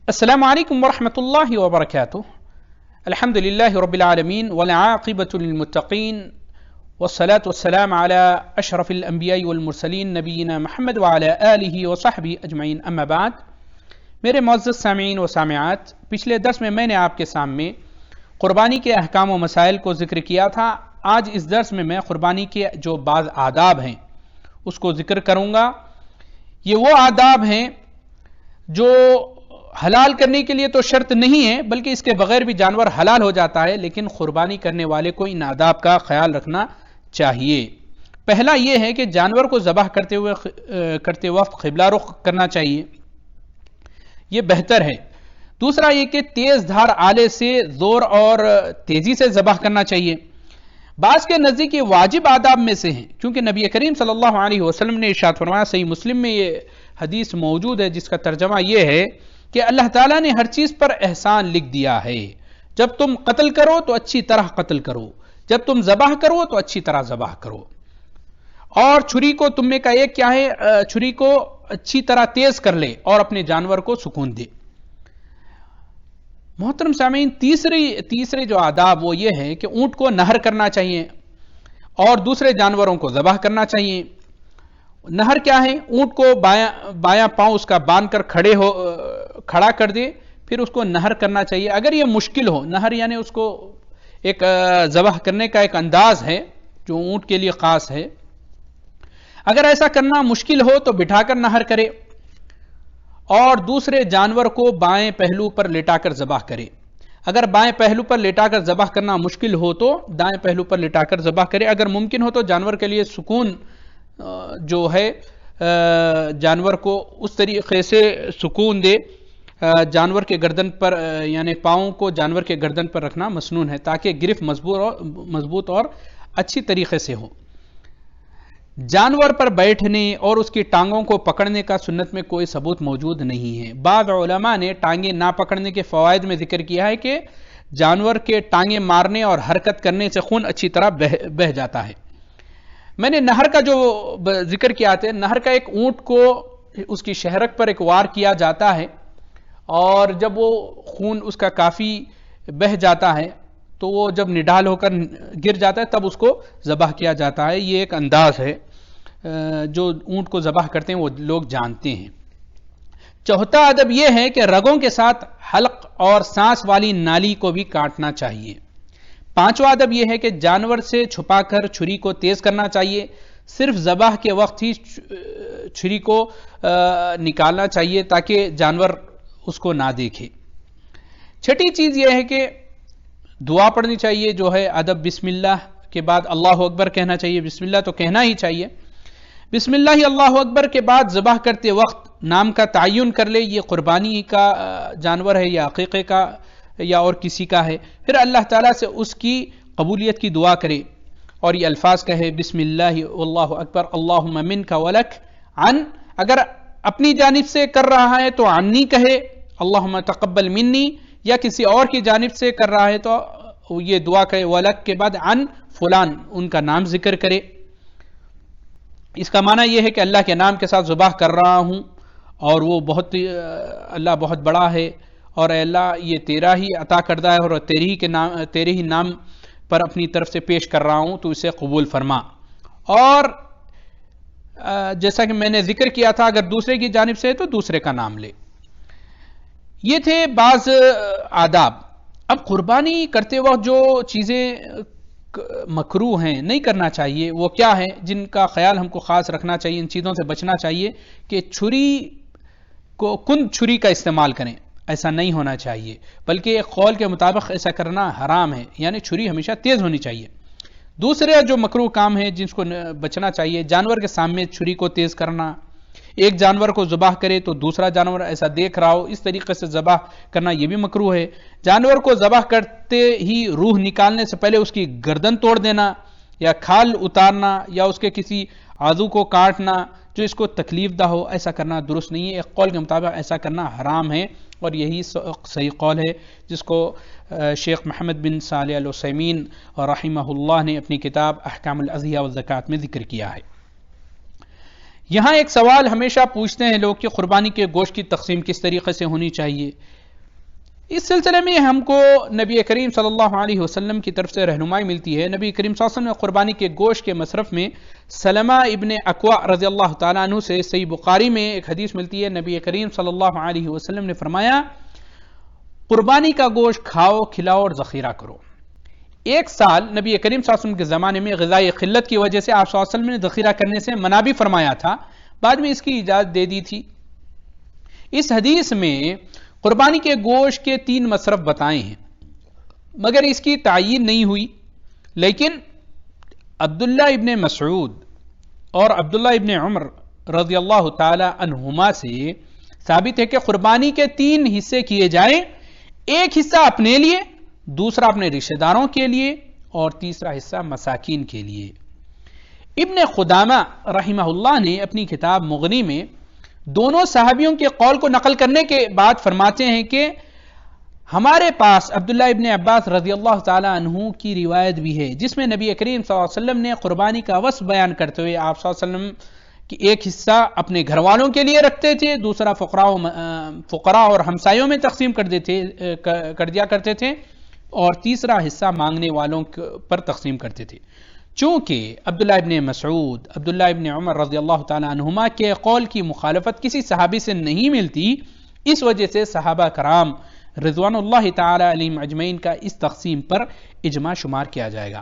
السلام علیکم ورحمۃ اللہ وبرکاتہ۔ الحمد للہ رب العالمین والعاقبۃ للمتقین والصلاة والسلام علی اشرف الانبیاء والمرسلین نبینا محمد وعلی آلہ وصحبہ اجمعین، اما بعد۔ میرے معزز سامعین و سامعات، پچھلے درس میں نے آپ کے سامنے قربانی کے احکام و مسائل کو ذکر کیا تھا۔ آج اس درس میں قربانی کے جو بعض آداب ہیں اس کو ذکر کروں گا۔ یہ وہ آداب ہیں جو حلال کرنے کے لیے تو شرط نہیں ہے، بلکہ اس کے بغیر بھی جانور حلال ہو جاتا ہے، لیکن قربانی کرنے والے کو ان آداب کا خیال رکھنا چاہیے۔ پہلا یہ ہے کہ جانور کو ذبح کرتے وقت قبلہ رخ کرنا چاہیے، یہ بہتر ہے۔ دوسرا یہ کہ تیز دھار آلے سے زور اور تیزی سے ذبح کرنا چاہیے۔ بعض کے نزدیک یہ واجب آداب میں سے ہیں، کیونکہ نبی کریم صلی اللہ علیہ وسلم نے ارشاد فرمایا، صحیح مسلم میں یہ حدیث موجود ہے جس کا ترجمہ یہ ہے کہ اللہ تعالیٰ نے ہر چیز پر احسان لکھ دیا ہے۔ جب تم قتل کرو تو اچھی طرح قتل کرو، جب تم ذبح کرو تو اچھی طرح ذبح کرو۔ اور چھری کو تم میں کا ایک کیا ہے، چھری کو اچھی طرح تیز کر لے اور اپنے جانور کو سکون دے۔ محترم سامعین، تیسرے جو آداب وہ یہ ہے کہ اونٹ کو نہر کرنا چاہیے اور دوسرے جانوروں کو ذبح کرنا چاہیے۔ نہر کیا ہے؟ اونٹ کو بایاں پاؤں اس کا باندھ کر کھڑا کر دے، پھر اس کو نہر کرنا چاہیے۔ اگر یہ مشکل ہو، نہر یعنی اس کو ایک ذبح کرنے کا ایک انداز ہے جو اونٹ کے لیے خاص ہے، اگر ایسا کرنا مشکل ہو تو بٹھا کر نہر کرے اور دوسرے جانور کو بائیں پہلو پر لٹا کر ذبح کرے۔ اگر بائیں پہلو پر لٹا کر ذبح کرنا مشکل ہو تو دائیں پہلو پر لٹا کر ذبح کرے۔ اگر ممکن ہو تو جانور کے لیے سکون جو ہے، جانور کو اس طریقے سے سکون دے، جانور کے گردن پر یعنی پاؤں کو جانور کے گردن پر رکھنا مسنون ہے تاکہ گرفت مضبوط اور اچھی طریقے سے ہو۔ جانور پر بیٹھنے اور اس کی ٹانگوں کو پکڑنے کا سنت میں کوئی ثبوت موجود نہیں ہے۔ بعض علماء نے ٹانگیں نہ پکڑنے کے فوائد میں ذکر کیا ہے کہ جانور کے ٹانگیں مارنے اور حرکت کرنے سے خون اچھی طرح بہہ جاتا ہے۔ میں نے نہر کا جو ذکر کیا تھا، نہر کا ایک اونٹ کو اس کی شہرک پر ایک وار کیا جاتا ہے اور جب وہ خون اس کا کافی بہہ جاتا ہے تو وہ جب نڈال ہو کر گر جاتا ہے تب اس کو ذبح کیا جاتا ہے۔ یہ ایک انداز ہے جو اونٹ کو ذبح کرتے ہیں وہ لوگ جانتے ہیں۔ چوتھا ادب یہ ہے کہ رگوں کے ساتھ حلق اور سانس والی نالی کو بھی کاٹنا چاہیے۔ پانچواں ادب یہ ہے کہ جانور سے چھپا کر چھری کو تیز کرنا چاہیے، صرف ذبح کے وقت ہی چھری کو نکالنا چاہیے تاکہ جانور اس کو نہ دیکھے۔ چھٹی چیز یہ ہے کہ دعا پڑھنی چاہیے، جو ہے ادب بسم اللہ کے بعد اللہ اکبر کہنا چاہیے۔ بسم اللہ تو کہنا ہی چاہیے۔ بسم اللہ اللہ اکبر کے بعد ذبح کرتے وقت نام کا تعین کر لے، یہ قربانی کا جانور ہے یا عقیقے کا یا اور کسی کا ہے، پھر اللہ تعالیٰ سے اس کی قبولیت کی دعا کرے اور یہ الفاظ کہے، بسم اللہ واللہ اکبر اللہم منک ولک عن۔ اگر اپنی جانب سے کر رہا ہے تو عنی کہے، اللہم تقبل منی، یا کسی اور کی جانب سے کر رہا ہے تو یہ دعا کہے، ولک کے بعد عن فلان، ان کا نام ذکر کرے۔ اس کا معنی یہ ہے کہ اللہ کے نام کے ساتھ ذبح کر رہا ہوں اور وہ اللہ بہت بڑا ہے، اور اے اللہ یہ تیرا ہی عطا کردہ ہے اور تیرے ہی نام پر اپنی طرف سے پیش کر رہا ہوں، تو اسے قبول فرما۔ اور جیسا کہ میں نے ذکر کیا تھا، اگر دوسرے کی جانب سے ہے تو دوسرے کا نام لے۔ یہ تھے بعض آداب۔ اب قربانی کرتے وقت جو چیزیں مکروہ ہیں، نہیں کرنا چاہیے، وہ کیا ہیں جن کا خیال ہم کو خاص رکھنا چاہیے، ان چیزوں سے بچنا چاہیے کہ کند چھری کا استعمال کریں، ایسا نہیں ہونا چاہیے، بلکہ ایک قول کے مطابق ایسا کرنا حرام ہے، یعنی چھری ہمیشہ تیز ہونی چاہیے۔ دوسرے جو مکروہ کام ہیں جن کو بچنا چاہیے، جانور کے سامنے چھری کو تیز کرنا، ایک جانور کو ذبح کرے تو دوسرا جانور ایسا دیکھ رہا ہو اس طریقے سے ذبح کرنا، یہ بھی مکروہ ہے۔ جانور کو ذبح کرتے ہی روح نکالنے سے پہلے اس کی گردن توڑ دینا یا کھال اتارنا یا اس کے کسی عضو کو کاٹنا جو اس کو تکلیف دہ ہو، ایسا کرنا درست نہیں ہے۔ ایک قول کے مطابق ایسا کرنا حرام ہے، اور یہی صحیح قول ہے جس کو شیخ محمد بن صالح العثیمین رحمہ اللہ نے اپنی کتاب احکام الاضحیہ والزکوٰۃ میں ذکر کیا ہے۔ یہاں ایک سوال ہمیشہ پوچھتے ہیں لوگ کہ قربانی کے گوشت کی تقسیم کس طریقے سے ہونی چاہیے۔ اس سلسلے میں ہم کو نبی کریم صلی اللہ علیہ وسلم کی طرف سے رہنمائی ملتی ہے۔ نبی کریم صلی اللہ علیہ وسلم نے قربانی کے گوشت کے مصرف میں سلمہ ابن اکوع رضی اللہ تعالیٰ عنہ سے صحیح بخاری میں ایک حدیث ملتی ہے، نبی کریم صلی اللہ علیہ وسلم نے فرمایا قربانی کا گوشت کھاؤ، کھلاؤ اور ذخیرہ کرو۔ ایک سال نبی کریم صلی اللہ علیہ وسلم کے زمانے میں غذائی قلت کی وجہ سے آپ صلی اللہ علیہ وسلم نے ذخیرہ کرنے سے منع بھی فرمایا تھا، بعد میں اس کی اجازت دے دی تھی۔ اس حدیث میں قربانی کے گوشت کے 3 مصرف بتائے ہیں، مگر اس کی تعیین نہیں ہوئی، لیکن عبداللہ ابن مسعود اور عبداللہ ابن عمر رضی اللہ تعالی عنہما سے ثابت ہے کہ قربانی کے 3 حصے کیے جائیں، ایک حصہ اپنے لیے، دوسرا اپنے رشتہ داروں کے لیے اور تیسرا حصہ مساکین کے لیے۔ ابن قدامہ رحمہ اللہ نے اپنی کتاب مغنی میں دونوں صحابیوں کے قول کو نقل کرنے کے بعد فرماتے ہیں کہ ہمارے پاس عبداللہ ابن عباس رضی اللہ تعالی عنہ کی روایت بھی ہے، جس میں نبی کریم صلی اللہ علیہ وسلم نے قربانی کا وصف بیان کرتے ہوئے آپ صلی اللہ علیہ وسلم کی ایک حصہ اپنے گھر والوں کے لیے رکھتے تھے، دوسرا فقراء اور ہمسایوں میں تقسیم کر دیا کرتے تھے اور تیسرا حصہ مانگنے والوں پر تقسیم کرتے تھے۔ چونکہ عبداللہ ابن مسعود، عبداللہ ابن عمر رضی اللہ تعالی عنہما کے قول کی مخالفت کسی صحابی سے نہیں ملتی، اس وجہ سے صحابہ کرام رضوان اللہ تعالی علیہم اجمعین کا اس تقسیم پر اجماع شمار کیا جائے گا۔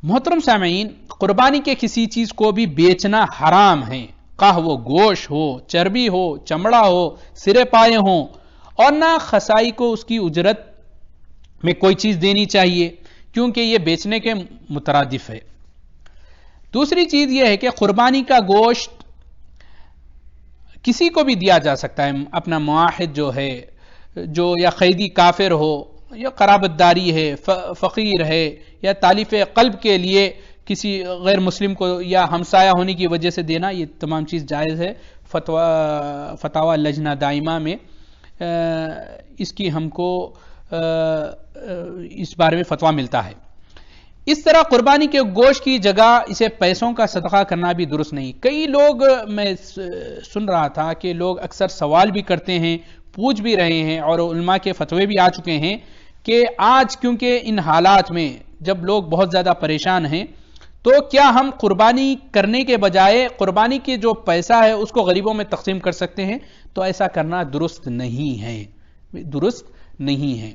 محترم سامعین، قربانی کے کسی چیز کو بھی بیچنا حرام ہے، خواہ وہ گوشت ہو، چربی ہو، چمڑا ہو، سرے پائے ہوں، اور نہ خسائی کو اس کی اجرت میں کوئی چیز دینی چاہیے، کیونکہ یہ بیچنے کے مترادف ہے۔ دوسری چیز یہ ہے کہ قربانی کا گوشت کسی کو بھی دیا جا سکتا ہے، اپنا معاہد جو ہے، جو یا قیدی کافر ہو، یا قرابت داری ہے، فقیر ہے، یا تالیف قلب کے لیے کسی غیر مسلم کو یا ہمسایہ ہونے کی وجہ سے دینا، یہ تمام چیز جائز ہے۔ فتاوی لجنہ دائمہ میں اس کی ہم کو اس بارے میں فتویٰ ملتا ہے۔ اس طرح قربانی کے گوشت کی جگہ اسے پیسوں کا صدقہ کرنا بھی درست نہیں۔ کئی لوگ، میں سن رہا تھا کہ لوگ اکثر سوال بھی کرتے ہیں، پوچھ بھی رہے ہیں، اور علماء کے فتوے بھی آ چکے ہیں کہ آج کیونکہ ان حالات میں جب لوگ بہت زیادہ پریشان ہیں، تو کیا ہم قربانی کرنے کے بجائے قربانی کے جو پیسہ ہے اس کو غریبوں میں تقسیم کر سکتے ہیں؟ تو ایسا کرنا درست نہیں ہے، درست نہیں ہے۔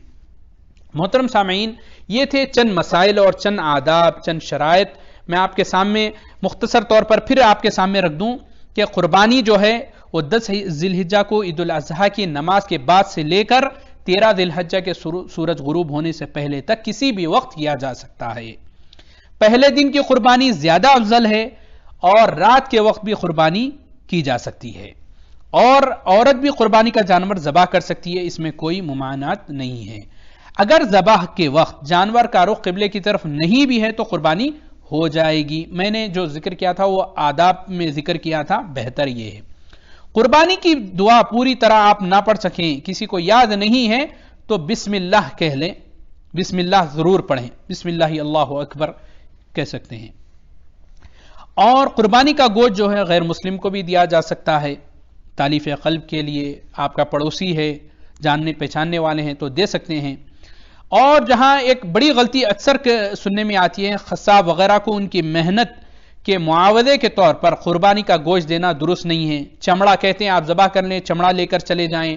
محترم سامعین، یہ تھے چند مسائل اور چند آداب، چند شرائط میں آپ کے سامنے مختصر طور پر پھر آپ کے سامنے رکھ دوں کہ قربانی جو ہے وہ 10 ذی الحجہ کو عید الاضحیٰ کی نماز کے بعد سے لے کر 13 ذی الحجہ کے سورج غروب ہونے سے پہلے تک کسی بھی وقت کیا جا سکتا ہے۔ پہلے دن کی قربانی زیادہ افضل ہے اور رات کے وقت بھی قربانی کی جا سکتی ہے، اور عورت بھی قربانی کا جانور ذبح کر سکتی ہے، اس میں کوئی ممانعت نہیں ہے۔ اگر ذبح کے وقت جانور کا رخ قبلے کی طرف نہیں بھی ہے تو قربانی ہو جائے گی۔ میں نے جو ذکر کیا تھا وہ آداب میں ذکر کیا تھا، بہتر یہ ہے۔ قربانی کی دعا پوری طرح آپ نہ پڑھ سکیں، کسی کو یاد نہیں ہے تو بسم اللہ کہہ لیں، بسم اللہ ضرور پڑھیں، بسم اللہ اللہ اکبر کہہ سکتے ہیں۔ اور قربانی کا گوشت جو ہے غیر مسلم کو بھی دیا جا سکتا ہے، تالیف قلب کے لیے، آپ کا پڑوسی ہے، جاننے پہچاننے والے ہیں تو دے سکتے ہیں۔ اور جہاں ایک بڑی غلطی اکثر سننے میں آتی ہے، قصاب وغیرہ کو ان کی محنت کے معاوضے کے طور پر قربانی کا گوشت دینا درست نہیں ہے۔ چمڑا کہتے ہیں آپ ذبح کر لیں، چمڑا لے کر چلے جائیں۔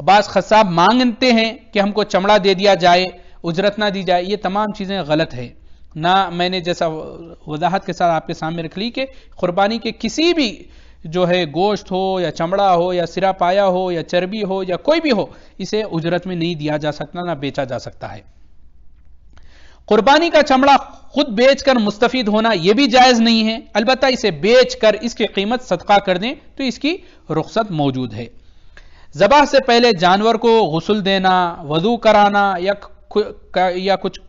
بعض قصاب مانگتے ہیں کہ ہم کو چمڑا دے دیا جائے، اجرت نہ دی جائے، یہ تمام چیزیں غلط ہے۔ نہ میں نے جیسا وضاحت کے ساتھ آپ کے سامنے رکھ لی کہ قربانی کے کسی بھی جو ہے گوشت ہو یا چمڑا ہو یا سرا پایا ہو یا چربی ہو یا کوئی بھی ہو، اسے اجرت میں نہیں دیا جا سکتا، نہ بیچا جا سکتا ہے۔ قربانی کا چمڑا خود بیچ کر مستفید ہونا یہ بھی جائز نہیں ہے، البتہ اسے بیچ کر اس کی قیمت صدقہ کر دیں تو اس کی رخصت موجود ہے۔ ذبح سے پہلے جانور کو غسل دینا، وضو کرانا یا کچھ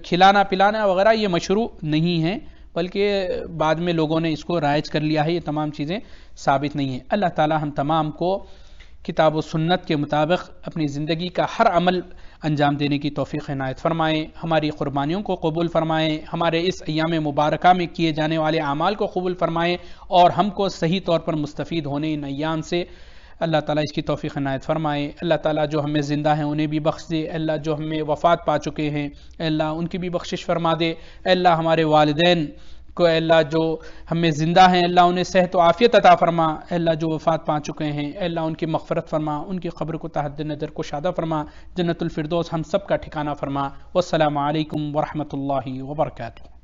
کھلانا پلانا وغیرہ یہ مشروع نہیں ہے، بلکہ بعد میں لوگوں نے اس کو رائج کر لیا ہے، یہ تمام چیزیں ثابت نہیں ہیں۔ اللہ تعالی ہم تمام کو کتاب و سنت کے مطابق اپنی زندگی کا ہر عمل انجام دینے کی توفیق عنایت فرمائیں، ہماری قربانیوں کو قبول فرمائیں، ہمارے اس ایام مبارکہ میں کیے جانے والے اعمال کو قبول فرمائیں، اور ہم کو صحیح طور پر مستفید ہونے ان ایام سے اللہ تعالیٰ اس کی توفیق عنایت فرمائے. اللہ تعالیٰ جو ہمیں زندہ ہیں انہیں بھی بخش دے. اللہ جو ہمیں وفات پا چکے ہیں اللہ ان کی بھی بخشش فرما دے. اللہ ہمارے والدین کو اللہ جو ہمیں زندہ ہیں اللہ انہیں صحت و عافیت عطا فرما. اللہ جو وفات پا چکے ہیں اللہ ان کی مغفرت فرما, ان کی قبر کو تحت نظر کو شادہ فرما, جنت الفردوس ہم سب کا ٹھکانہ فرما. والسلام علیکم ورحمۃ اللہ وبرکاتہ.